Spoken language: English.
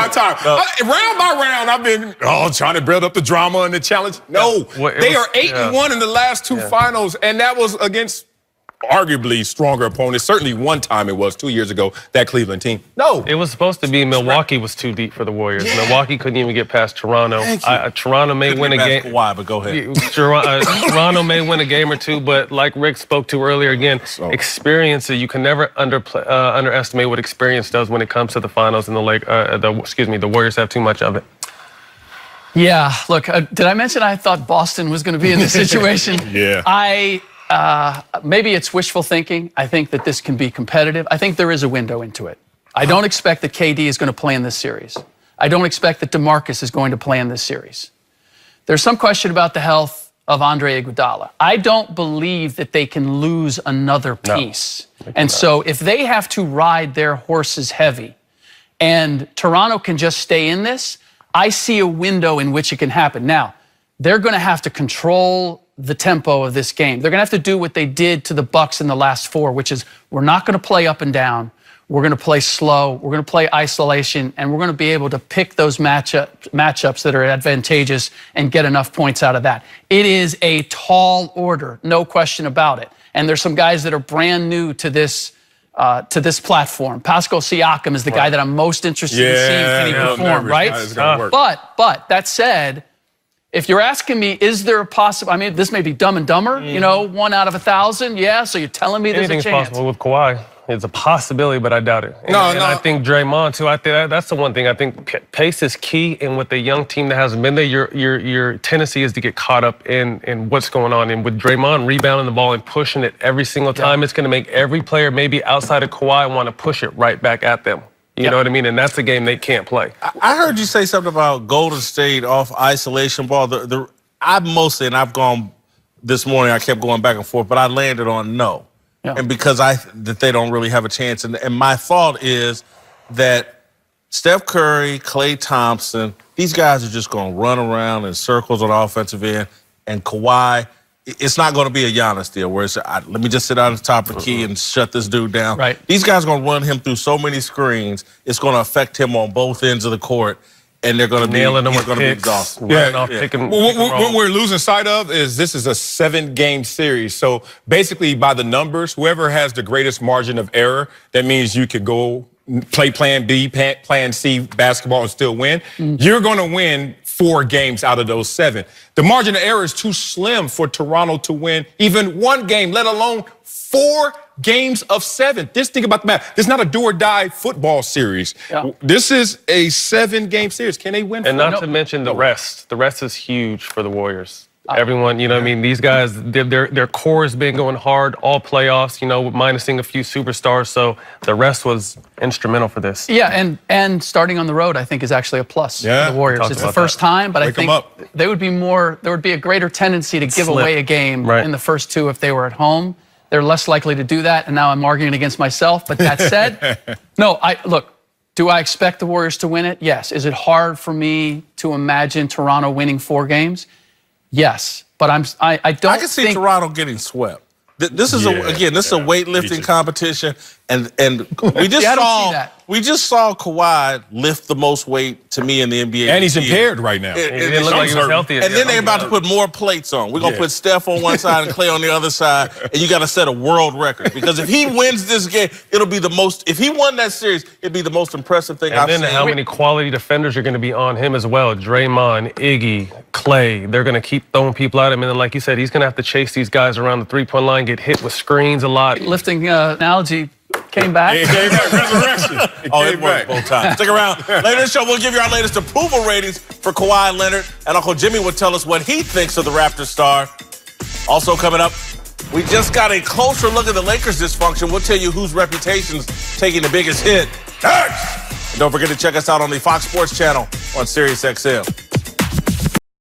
my time. Round by round, I've been trying to build up the drama and the challenge. No, they are 8-1 in the last two finals, and that was against arguably stronger opponents. Certainly one time it was 2 years ago, that Cleveland team. No. It was supposed to be Milwaukee was too deep for the Warriors. Milwaukee couldn't even get past Toronto. Toronto may win a game. Why? But go ahead. Toronto may win a game or two, but like Rick spoke to earlier, again, experience. You can never underestimate what experience does when it comes to the finals. And the Warriors have too much of it. Yeah. Look, did I mention I thought Boston was going to be in this situation? Maybe it's wishful thinking. I think that this can be competitive. I think there is a window into it. I don't expect that KD is going to play in this series. I don't expect that DeMarcus is going to play in this series. There's some question about the health of Andre Iguodala. I don't believe that they can lose another piece. And so if they have to ride their horses heavy and Toronto can just stay in this, I see a window in which it can happen. Now, they're going to have to control the tempo of this game. They're going to have to do what they did to the Bucks in the last four, which is we're not going to play up and down. We're going to play slow. We're going to play isolation, and we're going to be able to pick those matchups that are advantageous and get enough points out of that. It is a tall order, no question about it. And there's some guys that are brand new to this platform. Pascal Siakam is the guy that I'm most interested in seeing can he perform, right? But that said, if you're asking me, is there a possible? I mean, this may be Dumb and Dumber. You know, 1 out of 1,000. Yeah. So you're telling me there's a chance? Anything's possible with Kawhi. It's a possibility, but I doubt it. And I think Draymond too. I think that's the one thing. I think pace is key, and with the young team that hasn't been there, your tendency is to get caught up in what's going on. And with Draymond rebounding the ball and pushing it every single time, it's going to make every player, maybe outside of Kawhi, want to push it right back at them. You know what I mean? And that's a game they can't play. I heard you say something about Golden State off isolation ball. I've gone this morning, I kept going back and forth, but I landed on no. And because that they don't really have a chance. And my thought is that Steph Curry, Klay Thompson, these guys are just going to run around in circles on the offensive end. And Kawhi, it's not going to be a Giannis deal where it's, let me just sit on the top of the key and shut this dude down. Right. These guys are going to run him through so many screens. It's going to affect him on both ends of the court. And they're going to be exhausted. What we're losing sight of is this is a 7-game series. So basically, by the numbers, whoever has the greatest margin of error, that means you could go play plan B, plan C basketball and still win. You're going to win 4 games out of those 7. The margin of error is too slim for Toronto to win even 1 game, let alone 4 games of 7. Just think about the math. This is not a do-or-die football series. This is a 7-game series. Can they win? And not to mention the rest. The rest is huge for the Warriors. Everyone, you know what I mean? These guys, their core has been going hard all playoffs, you know, minusing a few superstars. So the rest was instrumental for this. Yeah, and starting on the road, I think, is actually a plus for the Warriors. It's the first time, but I think there would be a great tendency to give away a game in the first 2 if they were at home. They're less likely to do that, and now I'm arguing against myself. But that said, look, do I expect the Warriors to win it? Yes. Is it hard for me to imagine Toronto winning 4 games? Yes. But I don't I can see Toronto getting swept. This is a weightlifting competition, and we just saw Kawhi lift the most weight to me in the NBA. And he's impaired right now. He didn't look like he was healthy. And then they're about to put more plates on. We're gonna put Steph on one side and Klay on the other side, and you got to set a world record because if he wins this game, it'll be the most. If he won that series, it'd be the most impressive thing I've seen. And then how many quality defenders are going to be on him as well? Draymond, Iggy, Klay. They're going to keep throwing people at him, and then like you said, he's going to have to chase these guys around the 3-point line, get hit with screens a lot. Lifting analogy came back. It came back. Resurrection. It worked both times. Stick around. Later in the show, we'll give you our latest approval ratings for Kawhi Leonard, and Uncle Jimmy will tell us what he thinks of the Raptors star. Also coming up, we just got a closer look at the Lakers' dysfunction. We'll tell you whose reputation's taking the biggest hit. And don't forget to check us out on the Fox Sports channel on SiriusXM.